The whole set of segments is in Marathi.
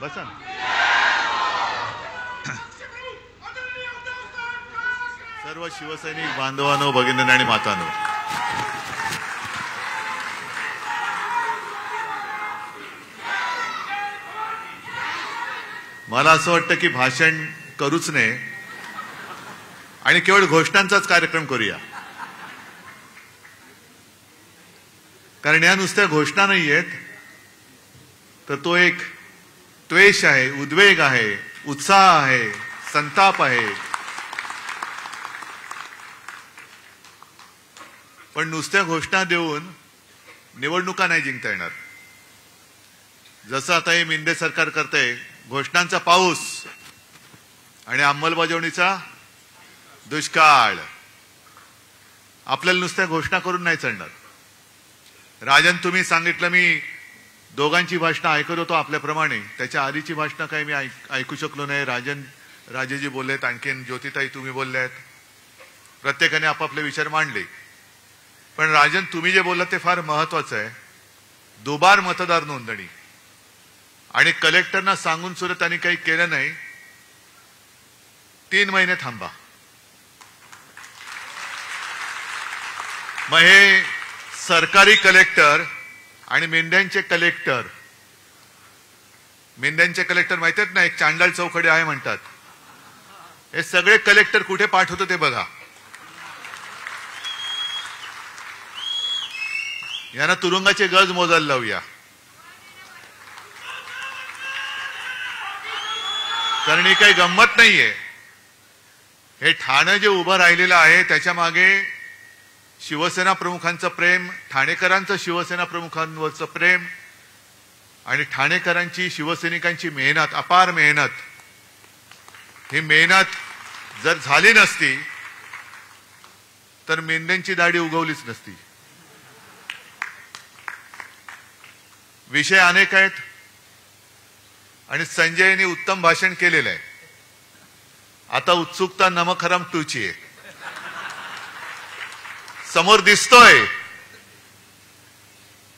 बसा ना. सर्व शिवसैनिक बांधवांनो, भगिनींनो आणि मातांनो, मला असं वाटतं की भाषण करूच नये आणि केवळ घोषणांचाच कार्यक्रम करूया. कारण या नुसत्या घोषणा नाही आहेत, तर तो एक द्वेष आहे, उद्वेग आहे, उत्साह आहे, संताप आहे. पण नुसत्या घोषणा देऊन निवडणुका नाही जिंकता येणार. जसं आता हे मिंदे सरकार करतंय, घोषणांचा पाऊस आणि अंमलबजावणीचा दुष्काळ. आपल्याला नुसत्या घोषणा करून नाही चालणार. राजन, तुम्ही सांगितलं, मी दोघांची भाषणं ऐकत होतो आपल्याप्रमाणे. त्याच्या आधीची भाषणं काही मी ऐकू शकलो नाही. राजेजी बोललेत, आणखीन ज्योतिताई तुम्ही बोलल्यात, प्रत्येकाने आपापले विचार मांडले. पण राजन, तुम्ही जे बोललात ते फार महत्वाचं आहे. दुबार मतदार नोंदणी आणि कलेक्टरना सांगून सुद्धा त्यांनी काही केलं नाही. 3 महिने थांबा. मग हे सरकारी कलेक्टर आणि मेंढ्यांचे कलेक्टर माहिती आहेत ना, एक चांडाळ चौकडे आहे म्हणतात. हे सगळे कलेक्टर कुठे पाठवतो ते बघा. यांना तुरुंगाचे गज मोजायला लावूया. कारण ही काही गंमत नाहीये. हे ठाणे जे उभं राहिलेलं आहे त्याच्या मागे शिवसेना प्रमुखांचं प्रेम, ठाणेकरांचं शिवसेना प्रमुखांवरचं प्रेम आणि ठाणेकरांची शिवसैनिकांची मेहनत, अपार मेहनत. ही मेहनत जर झाली नसती तर मेंढ्यांची दाढी उगवलीच नसती. विषय अनेक आहेत आणि संजयने उत्तम भाषण केलेलं आहे. आता उत्सुकता नमक हराम 2 ची आहे. समोर दिसतोय,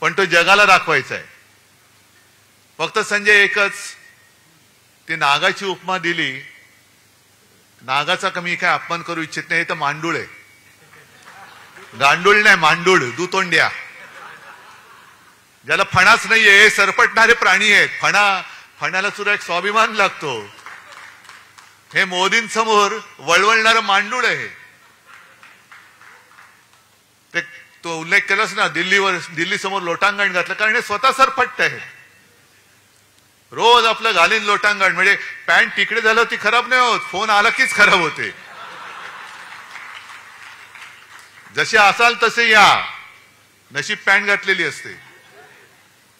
पण तो जगाला दाखवायचा आहे. फक्त संजय एकच, ती नागाची उपमा दिली. नागाचा कमी काय अपमान करू इच्छित नाही. हे तर मांडूळ आहे. गांडूळ नाही, मांडूळ, दुतोंड्या, ज्याला फणाच नाहीये. हे सरपटणारे प्राणी आहेत. फणाला सुद्धा एक स्वाभिमान लागतो. हे मोदींसमोर वळवळणारं मांडूळ आहे. ते तो उल्लेख केलाच ना, दिल्ली समोर लोटांगण घातलं, कारण हे स्वतः सरपट्ट आहे. रोज आपलं घालीन लोटांगण. म्हणजे पॅन्ट तिकडे झालं ती खराब नाही होत, फोन आला कीच खराब होते. जसे असाल तसे या, नशीब पॅन्ट घातलेली असते.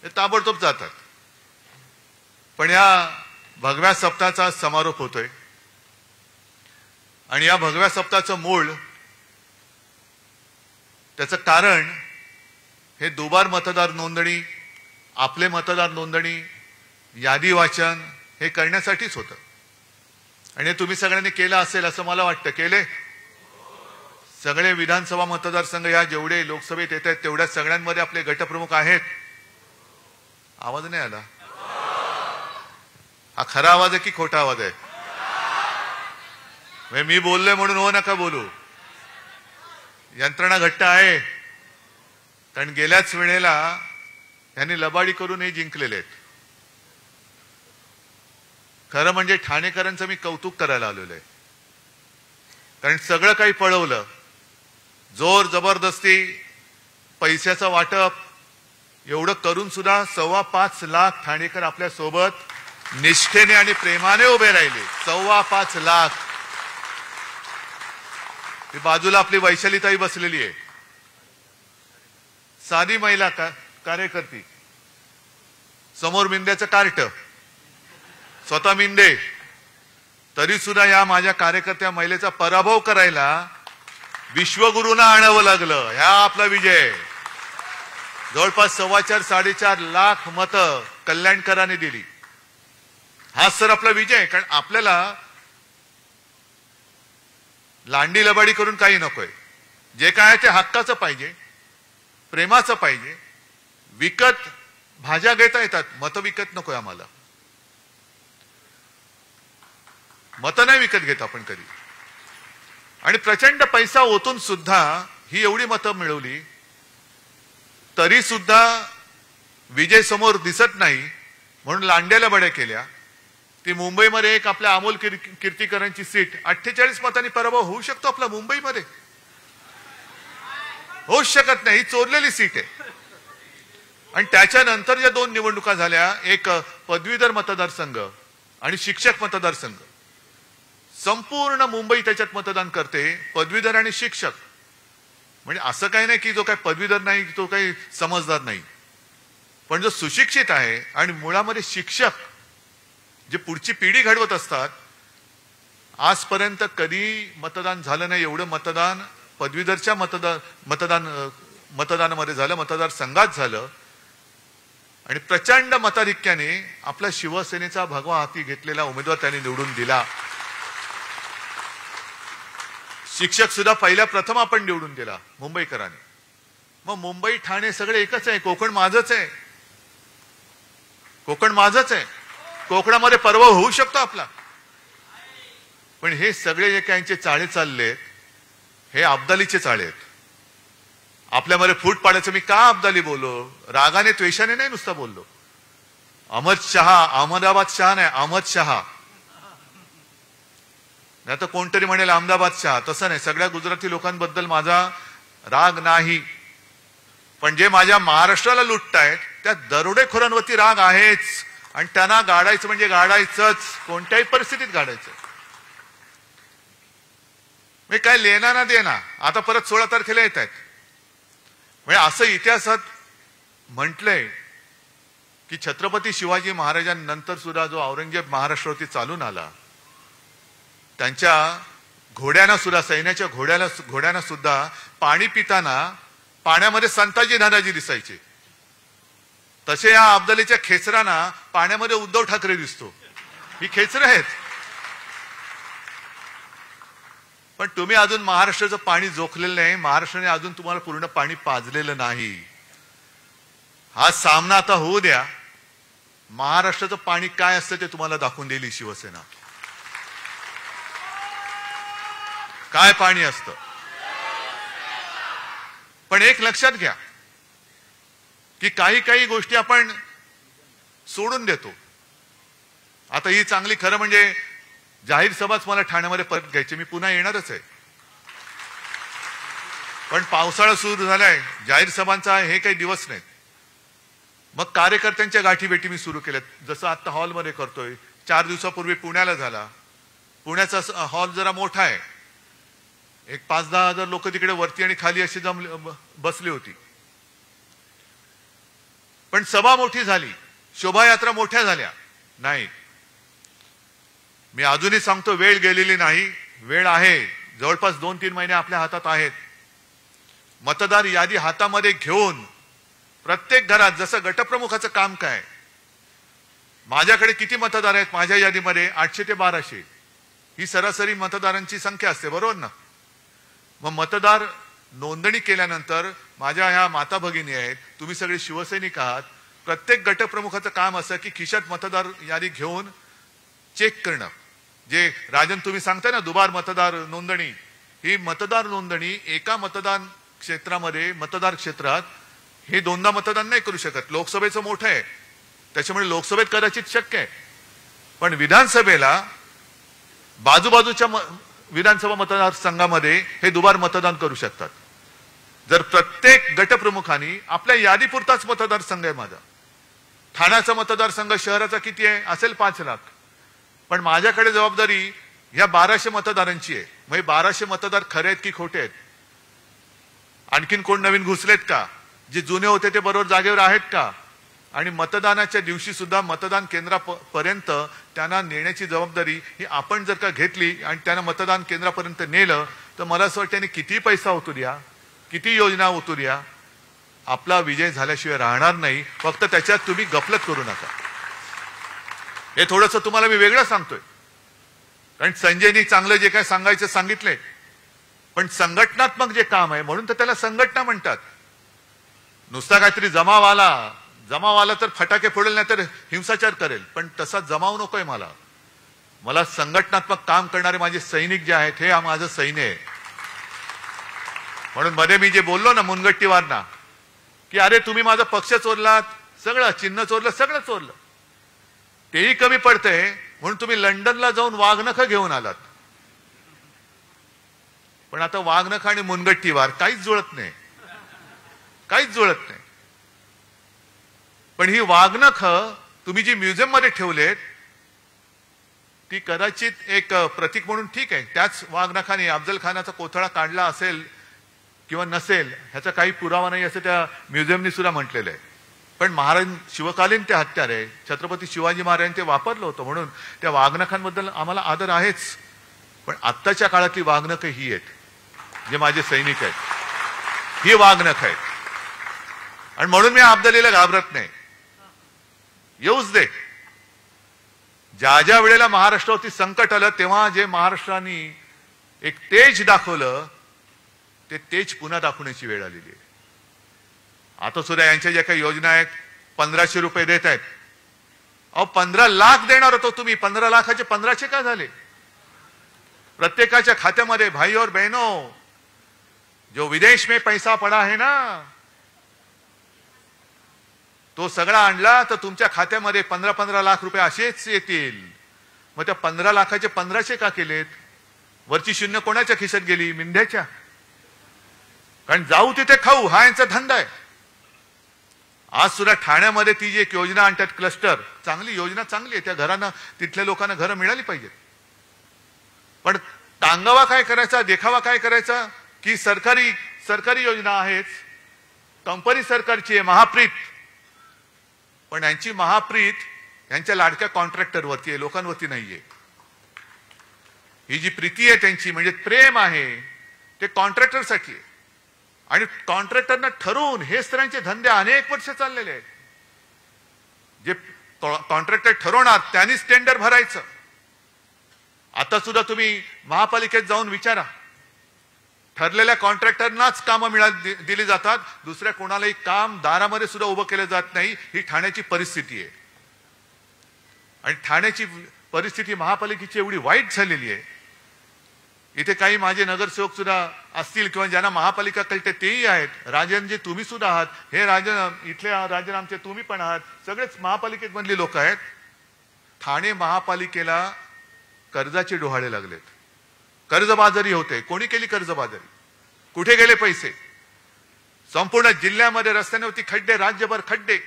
हे ताबडतोब जातात. पण या भगव्या सप्ताहाचा समारोप होतोय आणि या भगव्या सप्ताहाचं मूळ, त्याचं कारण हे दुबार मतदार नोंदणी, आपले मतदार नोंदणी, यादी वाचन हे करण्यासाठीच होतं. आणि हे तुम्ही सगळ्यांनी केलं असेल असं मला वाटतं. केले? सगळे विधानसभा मतदारसंघ या जेवढे लोकसभेत येत आहेत तेवढ्या सगळ्यांमध्ये आपले गटप्रमुख आहेत. आवाज नाही आला? हा खरा आवाज आहे की खोटा आवाज आहे? मी बोललोय म्हणून हो नका बोलू. यंत्रणा घट्ट आहे. कारण गेल्याच वेळेला यांनी लबाडी करून हे जिंकलेले आहेत. खरं म्हणजे ठाणेकरांचं मी कौतुक करायला आलेलो आहे. कारण सगळं काही पळवलं, जोर जबरदस्ती, पैशाचं वाटप, एवढं करून सुद्धा 5.25 लाख ठाणेकर आपल्या सोबत निष्ठेने आणि प्रेमाने उभे राहिले. 5.25 लाख. बाजूला आपली वैशालीताई बसलेली आहे, साधी महिला कार्यकर्ती. समोर मिंद्याचं कार्ट, स्वतः मिंदे. तरी सुद्धा या माझ्या कार्यकर्त्या महिलेचा पराभव करायला विश्वगुरूंना आणावं लागलं. ह्या आपला विजय. जवळपास 4.25-4.5 लाख मतं कल्याणकरांनी दिली. हा सर आपला विजय आहे. कारण आपल्याला लांडी लबाडी करून काही नकोय. जे काय आहे ते हक्काचं पाहिजे, प्रेमाचं पाहिजे. विकत भाज्या घेता येतात, मतं विकत नकोय आम्हाला. मतं नाही विकत घेत आपण कधी. आणि प्रचंड पैसा ओतून सुद्धा ही एवढी मतं मिळवली तरी सुद्धा विजय समोर दिसत नाही म्हणून लांड्याला बड्या केल्या. ती मुंबईमध्ये एक आपल्या अमोल कीर्तीकरांची सीट 48 मतांनी पराभव होऊ शकतो आपला मुंबईमध्ये? होऊच शकत नाही. ही चोरलेली सीट आहे. आणि त्याच्यानंतर ज्या 2 निवडणुका झाल्या, एक पदवीधर मतदारसंघ आणि शिक्षक मतदारसंघ, संपूर्ण मुंबई त्याच्यात मतदान करते, पदवीधर आणि शिक्षक. म्हणजे असं काही नाही की जो काही पदवीधर नाही तो काही समजदार नाही, पण जो सुशिक्षित आहे आणि मुळामध्ये शिक्षक जे पुढची पिढी घडवत असतात, आजपर्यंत कधी मतदान झालं नाही एवढं मतदान पदवीधरच्या मतदानामध्ये झालं, मतदारसंघात झालं. आणि प्रचंड मताधिक्याने आपला शिवसेनेचा भगवा हाती घेतलेला उमेदवार त्यांनी निवडून दिला. शिक्षक सुद्धा पहिल्या प्रथम आपण निवडून दिला मुंबईकरांनी. मग मुंबई ठाणे सगळे एकच आहे. कोकण माझंच आहे. कोकण माझंच आहे. कोकणामध्ये पराभव होऊ शकतो आपला. पण हे सगळे जे काहींचे चाळे चाललेत हे अब्दालीचे चाळे आहेत. आपल्यामध्ये फूट पाडायचं. मी का अब्दाली बोललो? रागाने द्वेषाने नाही, नुसता बोललो. अहमद शहा, अहमदाबाद शहा नाही, अहमद शहा. नाही तर कोणतरी म्हणेल अहमदाबाद शहा. तसं नाही. सगळ्या गुजराती लोकांबद्दल माझा राग नाही, पण जे माझ्या महाराष्ट्राला लुटतायत त्या दरोडेखोरांवरती राग आहेच. आणि त्यांना गाडायचं म्हणजे गाडायचंच, कोणत्याही परिस्थितीत गाडायचं. मी काय लेना ना देना. आता परत 16 तारखेला येत आहेत. म्हणजे असं इतिहासात म्हटलंय की छत्रपती शिवाजी महाराजांनंतर सुद्धा जो औरंगजेब महाराष्ट्रावरती चालून आला, त्यांच्या घोड्यांना सुद्धा, सैन्याच्या घोड्यांना सुद्धा पाणी पिताना पाण्यामध्ये संताजी धनाजी दिसायचे. तसे या अब्दालीच्या खेचरांना पाण्यामध्ये उद्धव ठाकरे दिसतो. ही खेचरं आहेत. पण तुम्ही अजून महाराष्ट्राचं पाणी जोखलेलं नाही. महाराष्ट्राने अजून तुम्हाला पूर्ण पाणी पाजलेलं नाही. हा सामना आता होऊ द्या. महाराष्ट्राचं पाणी काय असतं ते तुम्हाला दाखवून देईल शिवसेना. काय पाणी असतं. पण एक लक्षात घ्या की काही गोष्टी आपण सोडून देतो. आता ही चांगली, खरं म्हणजे जाहीर सभाच मला ठाण्यामध्ये परत घ्यायची. मी पुन्हा येणारच आहे. पण पावसाळा सुरू झालाय, जाहीर सभांचा हे काही दिवस नाहीत. मग कार्यकर्त्यांच्या गाठीभेटी मी सुरू केल्यात. जसं आता हॉलमध्ये करतोय. 4 दिवसापूर्वी पुण्याला झाला. पुण्याचा हॉल जरा मोठा आहे. एक 5-10 हजार लोक तिकडे वरती आणि खाली अशी बसली होती. पण सभा मोठी झाली, शोभायात्रा मोठ्या झाल्या नाही. मी अजूनही सांगतो, वेळ गेलेली नाही. वेळ आहे. जवळपास 2-3 महिने आपल्या हातात आहेत. मतदार यादी हातामध्ये घेऊन प्रत्येक घरात, जसं गटप्रमुखाचं काम काय, माझ्याकडे किती मतदार आहेत माझ्या यादीमध्ये? 800 ते 1200 ही सरासरी मतदारांची संख्या असते, बरोबर ना? मग मतदार नोंदणी केल्यानंतर माझ्या ह्या माता भगिनी आहेत, तुम्ही सगळे शिवसैनिक आहात. प्रत्येक गटप्रमुखाचं काम असं की खिशात मतदार यादी घेऊन चेक करणं. जे राजन तुम्ही सांगताय ना दुबार मतदार नोंदणी, ही मतदार नोंदणी एका मतदान क्षेत्रामध्ये, मतदार क्षेत्रात हे 2दा मतदान नाही करू शकत. लोकसभेचं मोठं आहे त्याच्यामुळे लोकसभेत कदाचित शक्य आहे, पण विधानसभेला बाजूबाजूच्या विधानसभा मतदारसंघामध्ये हे दुबार मतदान करू शकतात. जर प्रत्येक गटप्रमुखांनी आपल्या यादीपुरताच मतदारसंघ आहे माझा. ठाण्याचा मतदारसंघ शहराचा किती आहे? असेल 5 लाख. पण माझ्याकडे जबाबदारी या 1200 मतदारांची आहे. मग 1200 मतदार खरे आहेत की खोटे आहेत? आणखीन कोण नवीन घुसलेत का? जे जुने होते ते बरोबर जागेवर आहेत का? आणि मतदानाच्या दिवशी सुद्धा मतदान केंद्रापर्यंत त्यांना नेण्याची जबाबदारी ही आपण जर का घेतली आणि त्यांना मतदान केंद्रापर्यंत नेलं तर मला असं वाटतं त्यांनी किती पैसा होतो द्या, किती योजना होतो द्या, आपला विजय झाल्याशिवाय राहणार नाही. फक्त त्याच्यात तुम्ही गफलत करू नका. हे थोडंसं तुम्हाला मी वेगळं सांगतोय, कारण संजयनी चांगलं जे काय सांगायचं सांगितलंय, पण संघटनात्मक जे काम आहे म्हणून तर त्याला संघटना म्हणतात. नुसता काहीतरी जमाव आला तर फटाके फोडेल, नाही तर हिंसाचार करेल, पण तसा जमाव नकोय मला. मला संघटनात्मक काम करणारे माझे सैनिक जे आहेत हे माझं सैन्य आहे. म्हणून मध्ये मी जे बोललो ना मुनगट्टीवारना की अरे तुम्ही माझा पक्ष चोरलात, सगळं चिन्ह चोरलं, सगळं चोरलं, तेही कमी पडतंय म्हणून तुम्ही लंडनला जाऊन वाघनखं घेऊन आलात. पण आता वाघनखं आणि मुनगट्टीवार काहीच जुळत नाही, काहीच जुळत नाही. पण ही वाघनखं तुम्ही जी म्युझियम मध्ये ठेवलेत ती कदाचित एक प्रतीक म्हणून ठीक आहे. त्याच वाघनखाने अफजल खानाचा कोथळा काढला असेल किंवा नसेल ह्याचा काही पुरावा नाही असं त्या म्युझियमनी सुद्धा म्हटलेलं आहे. पण महाराज शिवकालीन ते हत्यार आहे, छत्रपती शिवाजी महाराजांनी ते वापरलं होतं म्हणून त्या वाघनखांबद्दल आम्हाला आदर आहेच. पण आत्ताच्या काळातली वाघनखं ही आहेत जे माझे सैनिक आहेत, ही वाघनखं आहेत. आणि म्हणून मी अब्दालीला घाबरत नाही. येऊच दे. ज्या ज्या वेळेला महाराष्ट्रावरती संकट आलं तेव्हा जे महाराष्ट्राने एक तेज दाखवलं ते तेज पुन्हा दाखवण्याची वेळ आलेली आहे. आता सुद्धा यांच्या ज्या काही योजना आहेत 1500 रुपये देत आहेत. अहो 15 लाख देणार होतो तुम्ही, 15 लाखाचे 1500 का झाले? प्रत्येकाच्या खात्यामध्ये भाई और बहनों जो विदेश में पैसा पड़ा है ना तो सगळा आणला तर तुमच्या खात्यामध्ये 15-15 लाख रुपये असेच येतील. मग त्या 15 लाखाचे 1500 का केलेत? वरची शून्य कोणाच्या खिशात गेली? मिंध्याच्या. कारण जाऊ तिथे खाऊ हा यांचा धंदा आहे. आज सुद्धा ठाण्यामध्ये ती जी एक योजना आणतात क्लस्टर, चांगली योजना, चांगली आहे. त्या घरांना तिथल्या लोकांना घरं मिळाली पाहिजेत. पण टांगावा काय करायचा, देखावा काय करायचा की सरकारी योजना आहेच, कंपनी सरकारची आहे, महाप्रीत. पण यांची महाप्रीत यांच्या लाडक्या कॉन्ट्रॅक्टरवरती आहे, लोकांवरती नाहीये. ही जी प्रीती आहे त्यांची म्हणजे प्रेम आहे ते कॉन्ट्रॅक्टरसाठी आहे. आणि कॉन्ट्रॅक्टरना ठरवून हे स्त्रियांचे धंदे अनेक वर्ष चाललेले आहेत. जे कॉन्ट्रॅक्टर ठरवणार त्यांनीच टेंडर भरायचं. आता सुद्धा तुम्ही महापालिकेत जाऊन विचारा, ठरलेल्या कॉन्ट्रॅक्टरनाच कामं दिली जातात, दुसऱ्या कोणालाही काम दारामध्ये सुद्धा उभं केलं जात नाही. ही ठाण्याची परिस्थिती आहे. आणि ठाण्याची परिस्थिती महापालिकेची एवढी वाईट झालेली आहे. इथे काही माझे नगरसेवक सुद्धा असतील किंवा ज्यांना महापालिका कळते तेही आहेत. राजनजी तुम्ही सुद्धा आहात, हे राजन इथले राजन आमचे तुम्ही पण आहात, सगळेच महापालिकेत मधली लोक आहेत. ठाणे महापालिकेला कर्जाचे डोहाळे लागलेत, कर्जबाजारी होते. कोणी केली कर्जबाजारी? कुठे गेले पैसे? संपूर्ण जिल्ह्यामध्ये रस्त्यांवरती खड्डे, राज्यभर खड्डे,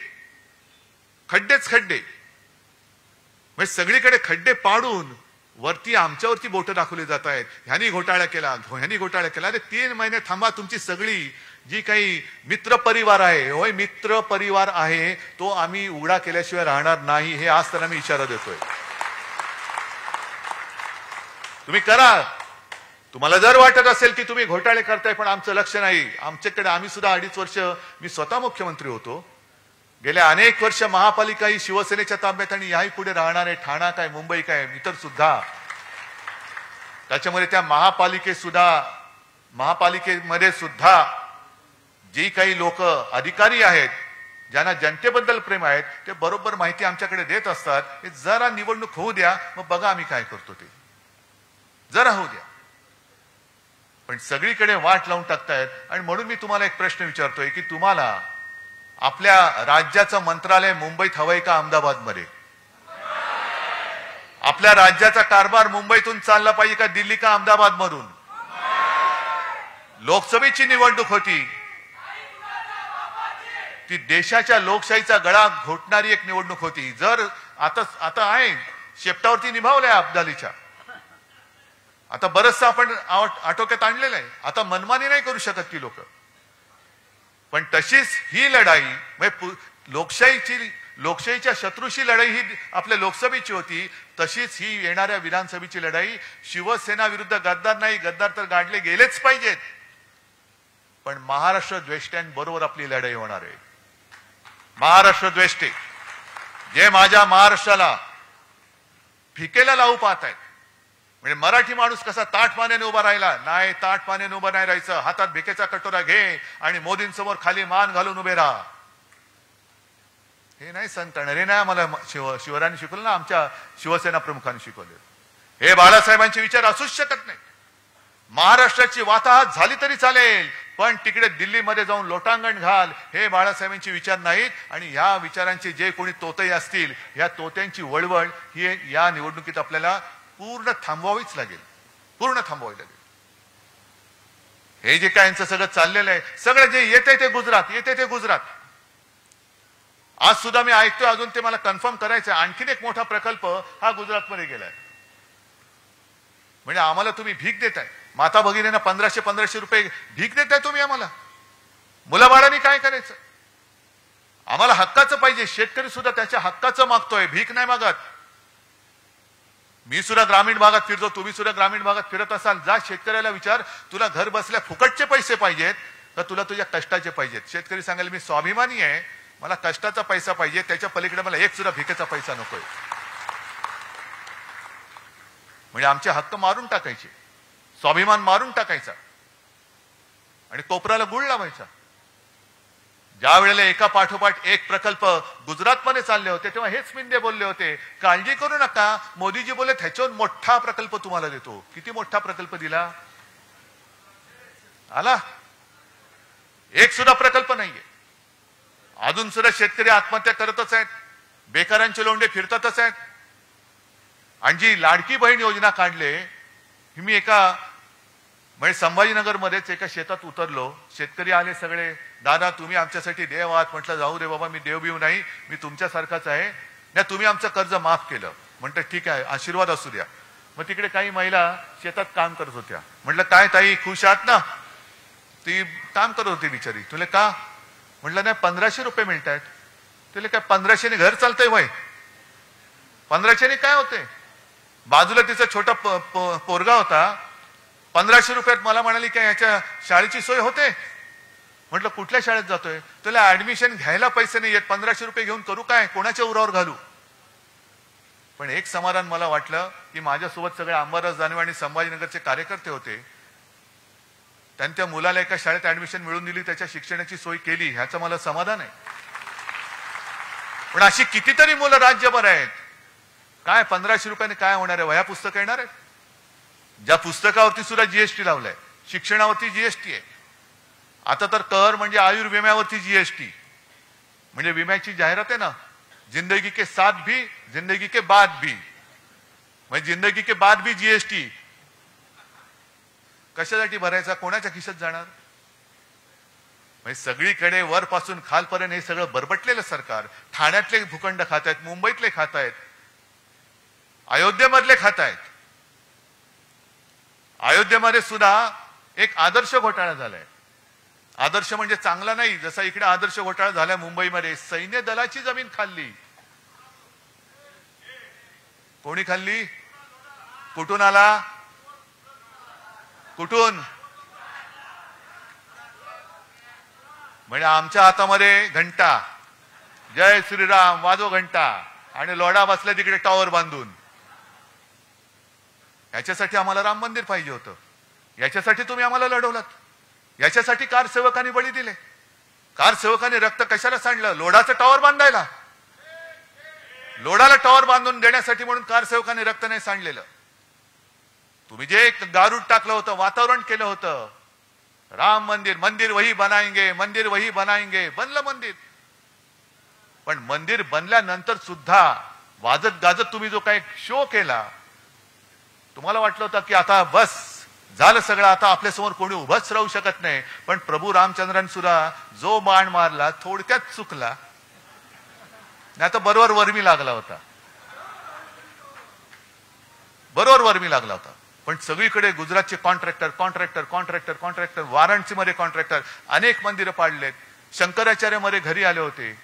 खड्डेच खड्डे. म्हणजे सगळीकडे खड्डे पाडून वरती आमच्यावरती बोट दाखवली जात आहेत. ह्यानी घोटाळा केला, ह्यानी घोटाळा केला. अरे 3 महिने थांबा. तुमची सगळी जी काही मित्र परिवार आहे, होय मित्र परिवार आहे, तो आम्ही उघडा केल्याशिवाय राहणार नाही. हे आज त्यांना मी इशारा देतोय. तुम्ही करा. तुम्हाला जर वाटत असेल की तुम्ही घोटाळे करताय पण आमचं लक्ष नाही, आमच्याकडे आम्ही सुद्धा 2.5 वर्ष मी स्वतः मुख्यमंत्री होतो. गेल्या अनेक वर्ष महापालिका ही शिवसेनेच्या ताब्यात आणि याही पुढे राहणार आहे. ठाणा काय, मुंबई काय, इतर सुद्धा. त्याच्यामध्ये त्या महापालिकेमध्ये सुद्धा जी काही लोक अधिकारी आहेत ज्यांना जनतेबद्दल प्रेम आहेत ते बरोबर माहिती आमच्याकडे देत असतात. हे जरा निवडणूक होऊ द्या, मग बघा आम्ही काय करतो ते. जरा होऊ द्या. पण सगळीकडे वाट लावून टाकतायत. आणि म्हणून मी तुम्हाला एक प्रश्न विचारतोय की तुम्हाला आपल्या राज्याचं मंत्रालय मुंबईत हवंय का अहमदाबादमध्ये? आपल्या राज्याचा कारभार मुंबईतून चालला पाहिजे का दिल्ली का अहमदाबाद मधून? लोकसभेची निवडणूक होती, ती देशाच्या लोकशाहीचा गळा घोटणारी एक निवडणूक होती. जर आता आहे शेपटावरती निभावलंय अब्दालीच्या, आता बरचसं आपण आटोक्यात आणलेलं आहे. आता मनमानी नाही करू शकत ती लोक. पण तशीच ही लढाई म्हणजे लोकशाहीच्या शत्रूशी लढाई ही आपल्या लोकसभेची होती. तशीच ही येणाऱ्या विधानसभेची लढाई शिवसेना विरुद्ध गद्दार नाही, गद्दार तर गाडले गेलेच पाहिजेत. पण महाराष्ट्र द्वेष्ट्यांबरोबर आपली लढाई होणार आहे. महाराष्ट्र द्वेष्टे जे माझ्या महाराष्ट्राला फिकेला लावू पाहत आहेत. म्हणजे मराठी माणूस कसा ताठ पाण्याने उभा राहिला नाही, ताठ पाण्याने उभं नाही राहायचं. हातात भिकेचा कटोरा घे आणि मोदींसमोर खाली मान घालून उभे राहा. हे नाही सांगता येणार. हे नाही आम्हाला शिवरायांनी शिकवलं ना, आमच्या शिवसेना प्रमुखांनी शिकवले. हे बाळासाहेबांचे विचार असूच शकत नाही. महाराष्ट्राची वाताहत झाली तरी चालेल, पण तिकडे दिल्लीमध्ये जाऊन लोटांगण घाल, हे बाळासाहेबांचे विचार नाहीत. आणि या विचारांचे जे कोणी तोते असतील, या तोत्यांची वळवळ ही या निवडणुकीत आपल्याला पूर्ण थांबवावीच लागेल, पूर्ण थांबवावी लागेल. हे जे काय यांचं सगळं चाललेलं आहे, सगळं जे येते ते गुजरात, येते ते गुजरात. आज सुद्धा मी ऐकतोय, अजून ते मला कन्फर्म करायचं आहे, आणखीन एक मोठा प्रकल्प हा गुजरातमध्ये गेलाय. म्हणजे आम्हाला तुम्ही भीक देताय, माता भगिनींना 1500 रुपये भीक देताय तुम्ही आम्हाला. मुलाबाळांनी काय करायचं? आम्हाला हक्काचं पाहिजे. शेतकरी सुद्धा त्याच्या हक्काचं मागतोय, भीक नाही मागत. मी सुद्धा ग्रामीण भागात फिरतो, तुम्ही सुद्धा ग्रामीण भागात फिरत असाल, जा शेतकऱ्याला विचार, तुला घर बसल्या फुकटचे पैसे पाहिजेत का तुला तुझ्या कष्टाचे पाहिजेत? शेतकरी सांगेल मी स्वाभिमानी आहे, मला कष्टाचा पैसा पाहिजे, त्याच्या पलीकडे मला एक सुद्धा भिकेचा पैसा नकोय. म्हणजे आमचे हक्क मारून टाकायचे, स्वाभिमान मारून टाकायचा आणि कोपराला गुळ लावायचा. ज्या वेळेला एका पाठोपाठ एक प्रकल्प गुजरातमध्ये चालले होते, तेव्हा हेच मिंदे बोलले होते, काळजी करू नका, मोदीजी बोलले ह्याच्यावर मोठा प्रकल्प तुम्हाला देतो. किती मोठा प्रकल्प दिला? आला? एक सुद्धा प्रकल्प नाहीये. अजून सुद्धा शेतकरी आत्महत्या करतच आहेत, बेकारांचे लोंढे फिरतातच आहेत. आणि जी लाडकी बहीण योजना काढले, मी एका म्हणजे संभाजीनगरमध्येच एका शेतात उतरलो, शेतकरी आले सगळे, दादा तुम्ही आमच्यासाठी देव आहात. म्हटलं जाऊ रे बाबा, मी देव बिव नाही, मी तुमच्यासारखाच आहे ना, तुम्ही आमचं कर्ज माफ केलं. म्हटलं ठीक आहे, आशीर्वाद असू द्या. मग तिकडे काही महिला शेतात काम करत होत्या. म्हटलं काय ताई खुश आहात ना? ती काम करत होती बिचारी. तुला का? म्हटलं नाही 1500 रुपये मिळत आहेत. तुला काय 1500ने घर चालतंय वय? 1500ने काय होते? बाजूला तिचा छोटा पोरगा होता, 1500 रुपयात मला म्हणाली काय याच्या शाळेची सोय होते? म्हटलं कुठल्या शाळेत जातोय? तुला ऍडमिशन घ्यायला पैसे नाही येत, 1500 रुपये घेऊन करू काय? कोणाच्या उरावर घालू? पण एक समाधान मला वाटलं की माझ्यासोबत सगळे अंबादास दानवे आणि संभाजीनगरचे कार्यकर्ते होते, त्यांच्या मुलाला एका शाळेत ऍडमिशन मिळवून दिली, त्याच्या शिक्षणाची सोय केली, ह्याचं मला समाधान आहे. पण अशी कितीतरी मुलं राज्यभर आहेत. काय 1500 रुपयाने काय होणार आहे? वह्या पुस्तकं येणार आहेत? ज्या पुस्तकावरती सुद्धा जीएसटी लावलाय, शिक्षणावरती जीएसटी आहे. आता तर कर म्हणजे आयुर्विम्यावरती जीएसटी, म्हणजे विम्याची जाहिरात आहे ना, जिंदगी के साथ भी जिंदगी के बाद भी, म्हणजे जिंदगी के बाद भी जीएसटी. कशासाठी भरायचा? कोणाच्या खिशात जाणार? म्हणजे सगळीकडे वरपासून खालपर्यंत हे सगळं बरबटलेलं सरकार. ठाण्यातले भूखंड खात आहेत, मुंबईतले खात आहेत, अयोध्येमधले खात आहेत. अयोध्येमध्ये सुद्धा एक आदर्श घोटाळा झालाय. आदर्श म्हणजे चांगला नाही, जसा इकडे आदर्श घोटाळा झाला मुंबईमध्ये. सैन्य दलाची जमीन खाल्ली. कोणी खाल्ली? कुठून आला? कुठून? म्हणजे आमच्या हातामध्ये घंटा, जय श्रीराम वाजो घंटा, आणि लोढा बसला तिकडे टॉवर बांधून. याच्यासाठी आम्हाला राम मंदिर पाहिजे होतं, याच्यासाठी तुम्ही आम्हाला लढवलात, याच्यासाठी कारसेवकांनी बळी दिले. कारसेवकांनी रक्त कशाला सांडलं? लोढाचं टॉवर बांधायला. लोढाला टॉवर बांधून देण्यासाठी म्हणून कारसेवकांनी रक्त नाही सांडलेलं. तुम्ही जे गारूड टाकलं होतं, वातावरण केलं होतं, राम मंदिर, मंदिर वही बनाएंगे, मंदिर वही बनाएंगे, बनलं मंदिर. पण मंदिर बनल्यानंतर सुद्धा वाजत गाजत तुम्ही जो काही शो केला, तुम्हाला वाटलं होतं की आता बस झालं सगळं, आता आपल्यासमोर कोणी उभंच राहू शकत नाही. पण प्रभू रामचंद्रांनी सुद्धा जो बाण मारला थोडक्यात चुकला, नाही तर बरोबर वर्मी लागला होता, बरोबर वर्मी लागला होता. पण सगळीकडे गुजरातचे कॉन्ट्रॅक्टर कॉन्ट्रॅक्टर कॉन्ट्रॅक्टर कॉन्ट्रॅक्टर, वाराणसीमध्ये कॉन्ट्रॅक्टर, अनेक मंदिरं पाडलेत. शंकराचार्य मध्ये घरी आले होते.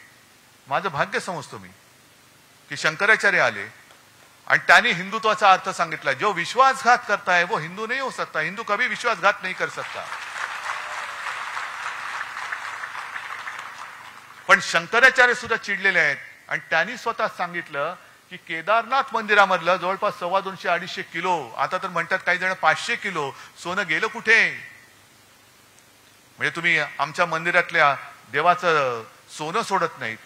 माझं भाग्य समजतो मी की शंकराचार्य आले आणि त्यांनी हिंदुत्वाचा अर्थ सांगितला. जो विश्वासघात करता है वो हिंदू नहीं हो सकता, हिंदू कभी विश्वासघात नहीं कर सकता. पण शंकराचार्य सुद्धा चिडलेले आहेत आणि त्यांनी स्वतः सांगितलं की केदारनाथ मंदिरामधलं जवळपास 250-250 किलो, आता तर म्हणतात काही जण 500 किलो सोनं गेलं कुठे? म्हणजे तुम्ही आमच्या मंदिरातल्या देवाचं सोनं सोडत नाहीत,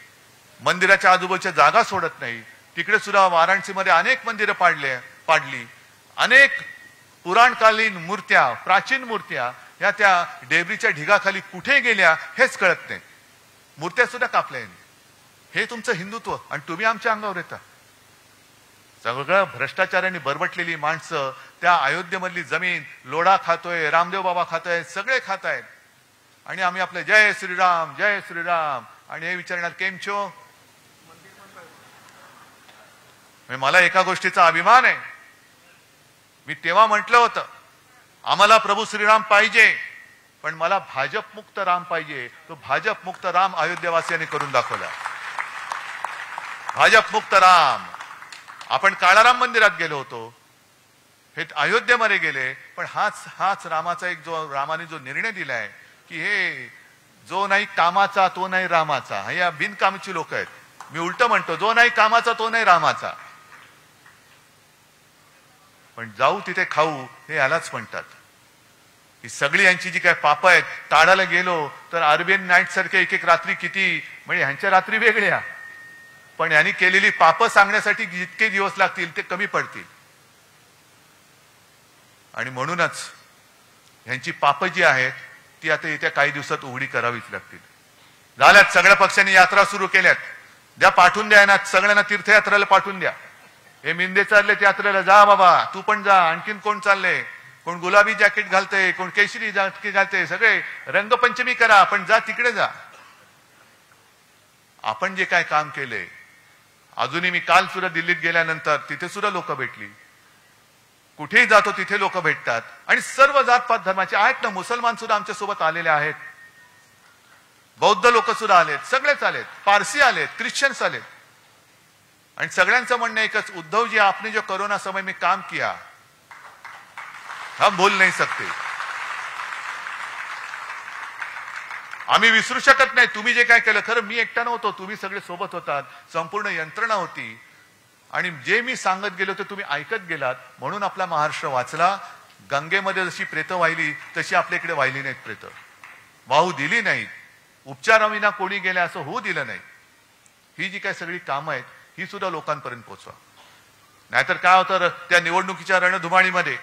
मंदिराच्या आजूबाजूच्या जागा सोडत नाही. तिकडे सुद्धा वाराणसीमध्ये अनेक मंदिरं पाडली. अनेक पुराणकालीन मूर्त्या, प्राचीन मूर्त्या या त्या डेबरीच्या ढिगाखाली कुठे गेल्या हेच कळत नाही. मूर्त्या सुद्धा कापल्या. हे तुमचं हिंदुत्व आणि तुम्ही आमच्या अंगावर येता. सगळं भ्रष्टाचाराने बरबटलेली माणसं त्या अयोध्येमधली जमीन लोढा खातोय, रामदेव बाबा खातोय, सगळे खात आहेत. आणि आम्ही आपले जय श्रीराम जय श्रीराम आणि हे विचारणार केम छो. मला एका गोष्टीचा अभिमान आहे. मी तेव्हा म्हटलं होतं आम्हाला प्रभू श्रीराम पाहिजे, पण मला भाजप मुक्त राम पाहिजे. तो भाजप मुक्त राम अयोध्येवासियांनी करून दाखवला. भाजप मुक्त राम. आपण काळाराम मंदिरात गेलो होतो, हे अयोध्येमध्ये गेले, पण हाच रामाचा एक जो रामाने जो निर्णय दिलाय की हे जो नाही कामाचा तो नाही रामाचा. हे या बिनकामाची लोक आहेत. मी उलट म्हणतो जो नाही कामाचा तो नाही रामाचा. पण जाऊ तिथे खाऊ हे यालाच म्हणतात. ही सगळी यांची जी काय पाप आहेत काढायला गेलो तर अरबियन नाईट सारखे एक एक रात्री किती म्हणजे ह्यांच्या रात्री वेगळ्या, पण यांनी केलेली पाप सांगण्यासाठी जितके दिवस लागतील ते कमी पडतील. आणि म्हणूनच ह्यांची पाप जी आहेत ती आता येत्या काही दिवसात उघडी करावीच लागतील. झाल्यात सगळ्या पक्षांनी यात्रा सुरू केल्यात. द्या पाठवून द्या ना सगळ्यांना तीर्थयात्रेला पाठवून द्या. हे मिंदे चाललेत यात्रेला, जा बाबा तू पण जा. आणखीन कोण चालले, कोण गुलाबी जॅकेट घालते, कोण केशरी जॅकेट घालते, सगळे रंगपंचमी करा, पण जा तिकडे जा. आपण जे काय काम केले, अजूनही मी काल सुद्धा दिल्लीत गेल्यानंतर तिथे सुद्धा लोक भेटली. कुठेही जातो तिथे लोक भेटतात आणि सर्व जातपात धर्माचे आहेत ना. मुसलमान सुद्धा आमच्या सोबत आलेले आहेत, बौद्ध लोक सुद्धा आलेत, सगळेच आलेत, पारसी आलेत, ख्रिश्चन्स आलेत. आणि सगळ्यांचं म्हणणं एकच, उद्धव जी आपने जो कोरोना समय में काम किया हम भूल नहीं सकते. आम्ही विसरू शकत नाही तुम्ही जे काय केलं. खरं मी एकटा नव्हतो, तुम्ही सगळे सोबत होतात, संपूर्ण यंत्रणा होती. आणि जे मी सांगत गेलो ते तुम्ही ऐकत गेलात, म्हणून आपला महाराष्ट्र वाचला. गंगेमध्ये जशी प्रेतं वाहिली तशी आपल्या इकडे वाहिली नाहीत प्रेतं, वाहू दिली नाहीत. उपचाराविना कोणी गेल्या असं होऊ दिलं नाही. ही जी काय सगळी कामं आहेत ही सुद्धा लोकांपर्यंत पोहोचवा. नाहीतर काय होतं, त्या निवडणुकीच्या रणधुमाळीमध्ये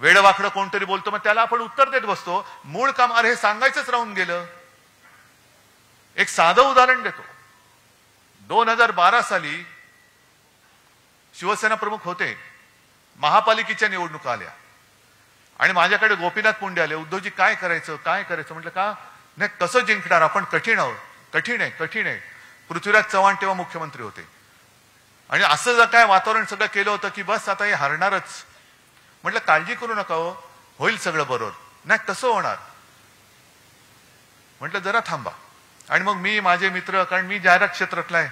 वेडवाकडं कोणतरी बोलतो, मग त्याला आपण उत्तर देत बसतो. मूळ काम अरे हे सांगायचंच राहून गेलं. एक साधं उदाहरण देतो. 2012 साली शिवसेना प्रमुख होते, महापालिकेच्या निवडणुका आल्या आणि माझ्याकडे गोपीनाथ मुंडे आले. उद्धवजी काय करायचं काय करायचं. म्हटलं का नाही, कसं जिंकणार आपण, कठीण आहोत, कठीण आहे कठीण आहे. पृथ्वीराज चव्हाण तेव्हा मुख्यमंत्री होते आणि असं जर काय वातावरण सगळं केलं होतं की बस आता हे हारणारच. म्हटलं काळजी करू नका हो, होईल सगळं बरोबर. नाही कसं होणार. म्हटलं जरा थांबा. आणि मग मी माझे मित्र, कारण मी जाहिरात क्षेत्रातला आहे,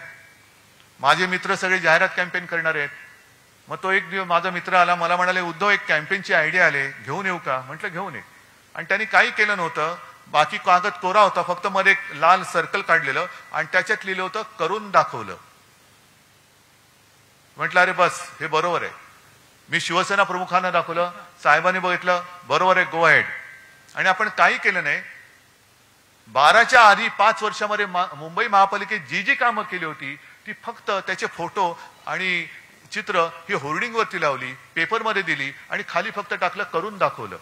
माझे मित्र सगळे जाहिरात कॅम्पेन करणार आहेत. मग तो एक दिवस माझा मित्र आला, मला म्हणाले उद्धव एक कॅम्पेनची आयडिया आले, घेऊन येऊ का. म्हटलं घेऊन ये. आणि त्यांनी काही केलं नव्हतं, बाकी कागद कोरा होता, फक्त मध्ये एक लाल सर्कल काढलेलं आणि त्याच्यात लिहिलं होतं करून दाखवलं. म्हटलं अरे बस हे बरोबर आहे. मी शिवसेना प्रमुखांना दाखवलं, साहेबांनी बघितलं, बरोबर आहे, गो अहेड. आणि आपण काही केलं नाही. 12च्या आधी 5 वर्षामध्ये मुंबई महापालिकेत जी जी कामं केली होती ती फक्त त्याचे फोटो आणि चित्र ही होर्डिंगवरती लावली, पेपरमध्ये दिली आणि खाली फक्त टाकलं करून दाखवलं.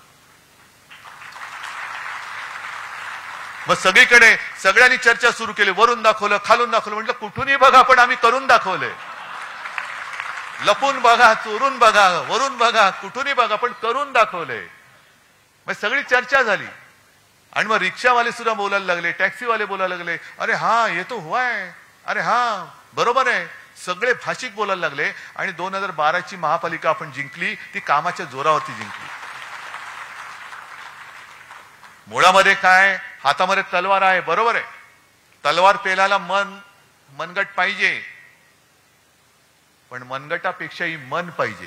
मग सगळीकडे सगळ्यांनी चर्चा सुरू केली, वरून दाखवलं खालून दाखवलं. म्हटलं कुठूनही बघा पण आम्ही करून दाखवलंय. लपून बघा, चोरून बघा, वरून बघा, कुठूनही बघा पण करून दाखवलंय. मग सगळी चर्चा झाली आणि मग रिक्षावाले सुद्धा बोलायला लागले, टॅक्सीवाले बोलायला लागले, अरे हा ये तो हुआ है, अरे हा बरोबर आहे. सगळे भाषिक बोलायला लागले आणि 2012ची महापालिका आपण जिंकली, ती कामाच्या जोरावरती जिंकली. मुळामध्ये काय, हातामध्ये तलवार आहे, बरोबर आहे. तलवार पेलायला मनगट पाहिजे, पण मनगटापेक्षाही मन पाहिजे.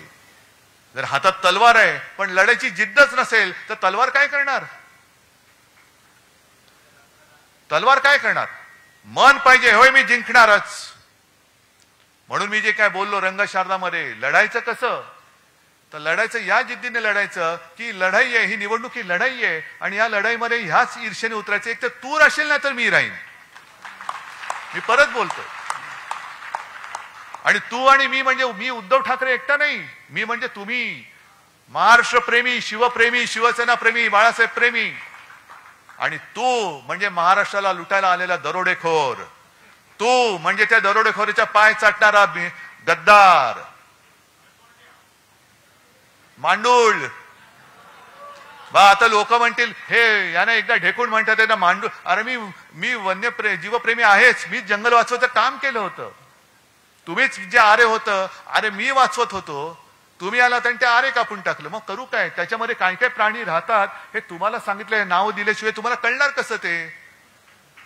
जर हातात तलवार आहे पण लढायची जिद्दच नसेल तर तलवार काय करणार. तलवार काय करणार. मन पाहिजे, होय मी जिंकणारच. म्हणून मी जे काय बोललो रंगशारदामध्ये, लढायचं कसं, तर लढायचं या जिद्दीने लढायचं की लढाई आहे, ही निवडणूक ही लढाई आहे आणि या लढाईमध्ये ह्याच ईर्षेने उतरायचं. एक तर तू राहशील ना तर मी राहीन. मी परत बोलतो. आणि तू आणि मी म्हणजे मी उद्धव ठाकरे एकटा नाही, मी म्हणजे तुम्ही, महाराष्ट्र प्रेमी, शिवप्रेमी, शिवसेना प्रेमी, बाळासाहेब प्रेमी, आणि तू म्हणजे महाराष्ट्राला लुटायला आलेला दरोडेखोर, तू म्हणजे त्या दरोडेखोरीच्या पाय चाटणारा गद्दार, मांडूळ. बा आता लोक म्हणतील हे याने एकदा ढेकून म्हणतात ना मांडूळ. अरे मी जीवप्रेमी आहेच, मी जंगल वाचवायचं काम केलं होतं. तुम्हीच जे आरे होतं, अरे मी वाचवत होतो, तुम्ही आलात आणि ते आरे कापून टाकलं. मग करू काय? त्याच्यामध्ये काय काय प्राणी राहतात हे तुम्हाला सांगितलं, नाव दिल्याशिवाय तुम्हाला कळणार कसं ते?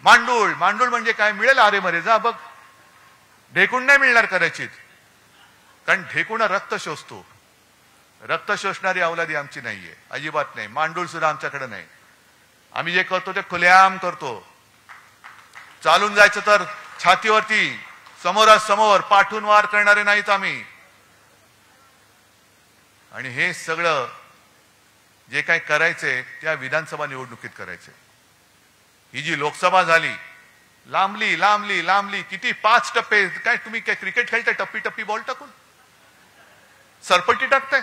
मांडूळ, मांडूळ म्हणजे काय? मिळेल आरे मध्ये जा बघ. ढेकूण नाही मिळणार कदाचित, कारण ढेकूण रक्त शोषतो. रक्त शोषणारी अवलादी आमची नाहीये, अजिबात नाही. मांडूळ सुद्धा आमच्याकडे नाही. आम्ही जे करतो ते खुलेआम करतो. चालून जायचं तर छातीवरती समोरासमोर पाठून वार करणारे नाहीत आम्ही. आणि हे सगळं जे काही करायचंय त्या विधानसभा निवडणुकीत करायचंय. ही जी लोकसभा झाली, लांबली लांबली लांबली, किती 5 टप्पे. काय तुम्ही काय क्रिकेट खेळताय टप्पी टप्पी बॉल टाकून? सरपट्टी टाकताय?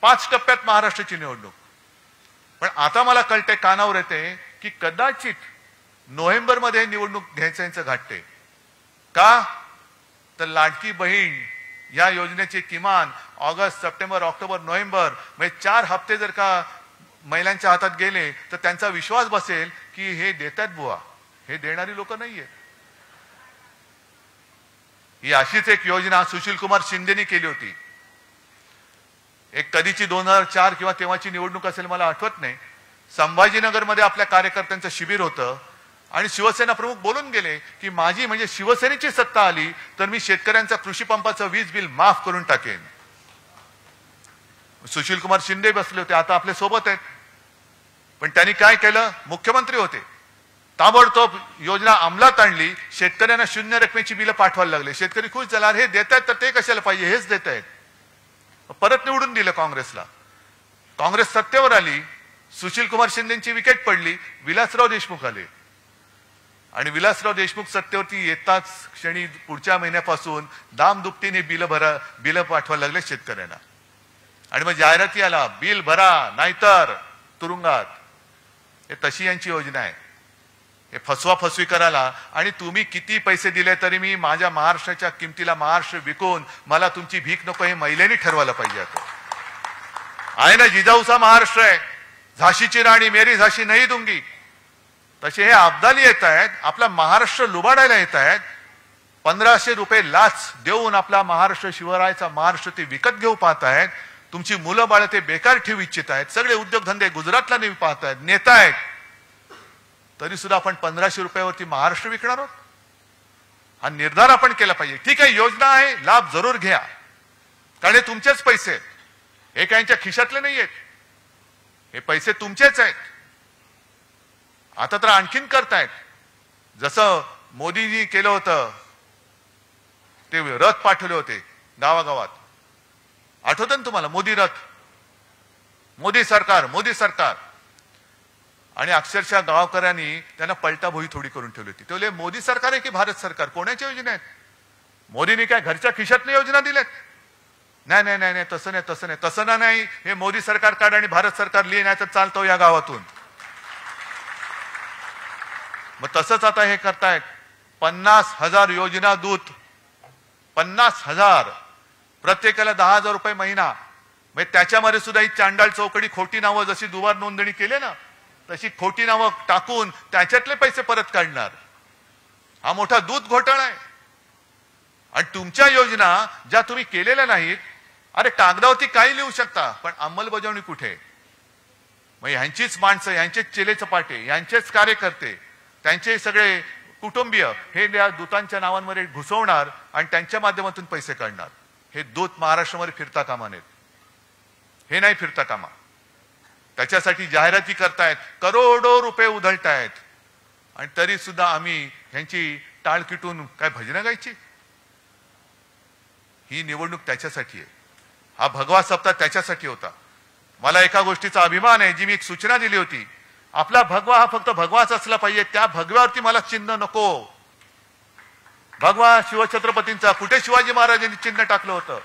5 टप्प्यात महाराष्ट्राची निवडणूक. पण आता मला कळतंय, कानावर येते की कदाचित नोव्हेंबरमध्ये निवडणूक घ्यायचं यांचं घाटते. का? तर लाडकी बहीण या योजनेचे किमान ऑगस्ट, सप्टेंबर, ऑक्टोबर, नोव्हेंबर म्हणजे 4 हप्ते जर का महिलांच्या हातात गेले तर त्यांचा विश्वास बसेल की हे देतात बुवा. हे देणारी लोक नाहीये. ही अशीच एक योजना सुशील कुमार शिंदेनी केली होती. एक कधीची 2004 किंवा तेव्हाची निवडणूक असेल, मला आठवत नाही. संभाजीनगरमध्ये आपल्या कार्यकर्त्यांचं शिबिर होतं आणि शिवसेना प्रमुख बोलून गेले की माझी म्हणजे शिवसेनेची सत्ता आली तर मी शेतकऱ्यांचा कृषी पंपाचं वीज बिल माफ करून टाकेन. सुशील कुमार शिंदे बसले होते, आता आपल्या सोबत आहेत. पण त्यांनी काय केलं? मुख्यमंत्री होते, ताबडतोब योजना अंमलात आणली. शेतकऱ्यांना 0 रकमेची बिलं पाठवायला लागले. शेतकरी खुश झाला, हे देत आहेत तर ते कशाला पाहिजे, हेच देत आहेत. परत निवडून दिलं काँग्रेसला. काँग्रेस सत्तेवर आली, सुशील कुमार शिंदेची विकेट पडली, विलासराव देशमुख आले. आणि विलासराव देशमुख सत्तेवरती येताच क्षणी पुढच्या महिन्यापासून दामदुपटीने बिलं पाठवायला लागले शेतकऱ्यांना. आणि मग जाहिराती आला, बिल भरा नाहीतर तुरुंगात. हे तशी यांची योजना आहे. हे फसवी करायला. आणि तुम्ही किती पैसे दिले तरी मी माझ्या महाराष्ट्राच्या किमतीला महाराष्ट्र विकून मला तुमची भीक नको, हे महिलांनी ठरवायला पाहिजे. आता आहे ना, जिजाऊचा महाराष्ट्र आहे, झाशीची राणी मेरी झाशी नाही दूंगी. तसे हे अब्दाली येत आहेत, आपला महाराष्ट्र लुबाडायला येत आहेत. 1500 रुपये लाच देऊन आपला महाराष्ट्र, शिवरायाचा महाराष्ट्र ते विकत घेऊ पाहत आहेत. तुमची मुलं बाळ ते बेकार ठेवू इच्छित आहेत. सगळे उद्योगधंदे गुजरातला नेऊ पाहत आहेत, नेता आहेत. तरी सुद्धा आपण 1500 रुपयावरती महाराष्ट्र विकणार आहोत? हा निर्धार आपण केला पाहिजे. ठीक आहे, योजना आहे, लाभ जरूर घ्या, कारण हे तुमचेच पैसे आहेत. हे काहींच्या खिशातले नाही आहेत, हे पैसे तुमचेच आहेत. आता तर आणखीन करतायत. जसं मोदीजी केलं होतं, ते रथ पाठवले होते गावागावात. आठवतं ना तुम्हाला? मोदी रथ, मोदी सरकार, मोदी सरकार. आणि अक्षरशः गावकऱ्यांनी त्यांना पलटा भोई थोडी करून ठेवली होती. ते बोलले मोदी सरकार आहे की भारत सरकार? कोणाच्या योजना आहेत? मोदींनी काय घरच्या खिशातल्या योजना दिल्यात? नाही नाही नाही, तसं नाही, तसं नाही, तसं नाही. हे मोदी सरकार काढ आणि भारत सरकार लिहि, नाही तर चालतो या गावातून. मग तसंच आता हे करतायत. 50,000 योजना दूत, 50,000, प्रत्येकाला 10,000 रुपये महिना. मग त्याच्यामध्ये सुद्धा ही चांडाळ चौकडी, खोटी नावं, जशी दुबार नोंदणी केली ना तशी खोटी नावं टाकून त्याच्यातले पैसे परत काढणार. हा मोठा दूध घोटाळा आहे. आणि तुमच्या योजना ज्या तुम्ही केलेल्या नाहीत, अरे कागदावरती काही लिहू शकता, पण अंमलबजावणी कुठे? मग ह्यांचीच माणसं, ह्यांचेच चेले चपाटे, ह्यांचेच कार्यकर्ते, त्यांचे सगळे कुटुंबीय हे या दूतांच्या नावांमध्ये घुसवणार आणि त्यांच्या माध्यमातून पैसे काढणार. हे दूत महाराष्ट्रामध्ये फिरता कामा नयेत. हे नाही फिरता कामा. त्याच्यासाठी जाहिराती करतायत, करोडो रुपये उधळतायत. आणि तरी सुद्धा आम्ही ह्यांची टाळ किटून काय भजनं गायची? ही निवडणूक त्याच्यासाठी आहे. हा भगवा सप्ताह त्याच्यासाठी होता. मला एका गोष्टीचा अभिमान आहे, जी मी एक सूचना दिली होती. आपला भगवा हा फक्त भगवाच असला पाहिजे. त्या भगव्यावरती मला चिन्ह नको. भगवा शिवछत्रपतींचा कुठे शिवाजी महाराजांनी चिन्ह टाकलं होतं?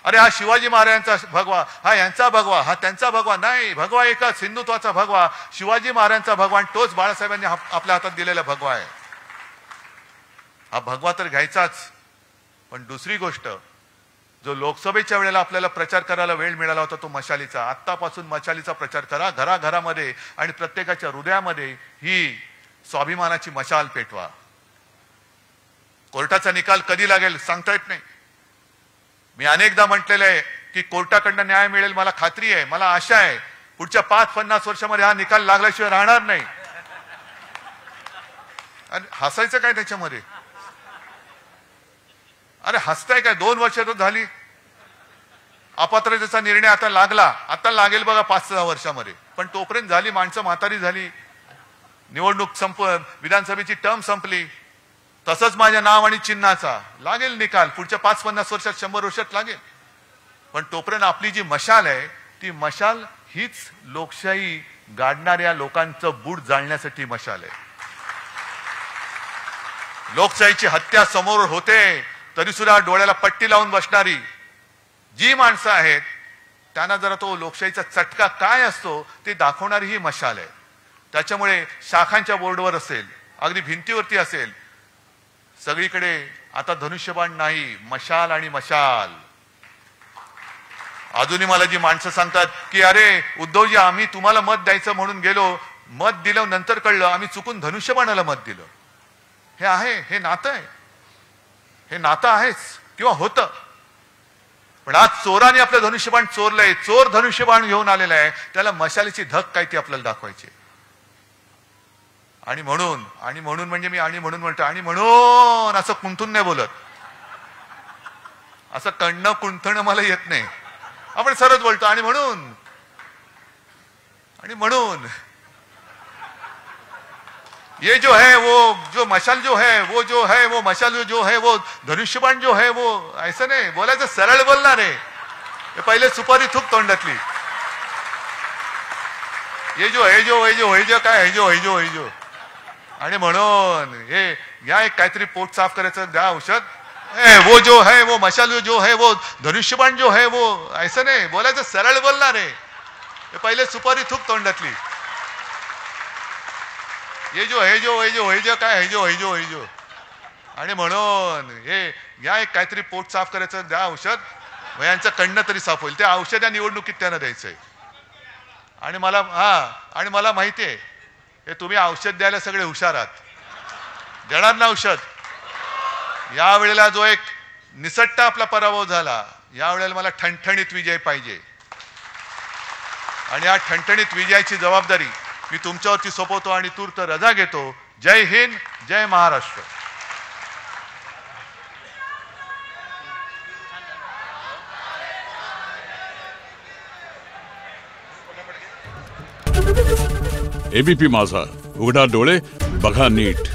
अरे हा शिवाजी महाराजांचा भगवा, हा यांचा भगवा, हा त्यांचा भगवा नाही. भगवा एकच, हिंदुत्वाचा भगवा, शिवाजी महाराजांचा भगवा, आणि तोच बाळासाहेबांनी आपल्या हातात दिलेला भगवा आहे. हा भगवा तर घ्यायचाच. पण दुसरी गोष्ट, जो लोकसभेच्या वेळेला आपल्याला प्रचार करायला वेळ मिळाला होता तो मशालीचा. आत्तापासून मशालीचा प्रचार करा, घराघरामध्ये आणि प्रत्येकाच्या हृदयामध्ये ही स्वाभिमानाची मशाल पेटवा. कोर्टाचा निकाल कधी लागेल सांगता येत नाही. मी अनेकदा म्हटलेलं आहे की कोर्टाकडनं न्याय मिळेल, मला खात्री आहे, मला आशा आहे. पुढच्या 5-50 वर्षामध्ये हा निकाल लागल्याशिवाय राहणार नाही. आणि हसायचं काय त्याच्यामध्ये? अरे हसताय काय? 2 वर्ष तर झाली. अपात्रतेचा निर्णय आता लागला, आता लागेल बघा 5-6 वर्षामध्ये. पण तोपर्यंत झाली, माणसं म्हातारी झाली, निवडणूक विधानसभेची टर्म संपली. तसंच माझ्या नाव आणि चिन्हाचा लागेल निकाल, पुढच्या 5-50 वर्षात, 100 वर्षात लागेल. पण तोपर्यंत आपली जी मशाल आहे ती मशाल हीच लोकशाही गाडणाऱ्या लोकांचं बूट जाळण्यासाठी मशाल आहे. लोकशाहीची हत्या समोर होते तरी सुद्धा डोळ्याला पट्टी लावून बसणारी जी माणसं आहेत त्यांना जरा तो लोकशाहीचा चटका काय असतो ते दाखवणारी ही मशाल आहे. त्याच्यामुळे शाखांच्या बोर्डवर असेल, अगदी भिंतीवरती असेल, सगळीकडे आता धनुष्यबाण नाही, मशाल आणि मशाल. अजूनही मला जी माणसं सांगतात की अरे उद्धवजी आम्ही तुम्हाला मत द्यायचं म्हणून गेलो, मत दिलं, नंतर कळलं आम्ही चुकून धनुष्यबाणाला मत दिलं. हे आहे, हे नातं आहे, हे नातं आहेच किंवा होतं. पण आज चोराने आपलं धनुष्यबाण चोरलंय, चोर धनुष्यबाण घेऊन आलेला आहे, त्याला मशालीची धक काय ती आपल्याला दाखवायची. आणि म्हणून म्हणजे मी आणि म्हणून म्हणतो, आणि म्हणून असं कुंठून नाही बोलत, असं कणणं कुंठणं मला येत नाही. आपण सरळ बोलतो आणि म्हणून ये जो है वो जो मशाल जो है वो मशाल जो है वो धनुष्यबाण जो है वो ऐसा नहीं बोलायचं, सरळ बोलणार आहे. हे पहिले सुपारी थूक तोंडातली. ये जो है जो काय है जो आणि म्हणून हे या एक काहीतरी पोट साफ करायचं द्या औषध. वो जो है वो मशाल जो है वो धनुष्यबाण जो है वो ऐसा नहीं बोलायचं, सरळ बोलणार आहे. हे पहिले सुपारी थूक तोंडातली. ये जो है जो काय है जो आणि म्हणून हे या एक काहीतरी पोट साफ करायचं द्या औषध, यांचं कणणं तरी साफ होईल. ते औषध या निवडणुकीत त्यांना द्यायचंय. आणि मला माहिती आहे हे तुम्ही औषध द्यायला सगळे हुशार आहात, देणार ना औषध. या वेळेला जो एक निसट्टा आपला पराभव झाला, या वेळेला मला ठणठणीत विजय पाहिजे. आणि या ठणठणीत विजयाची जबाबदारी मी तुमच्यावरती सोपवतो आणि तूर्त रजा घेतो. जय हिंद, जय महाराष्ट्र. एबीपी माझा, उघडा डोळे बघा नीट.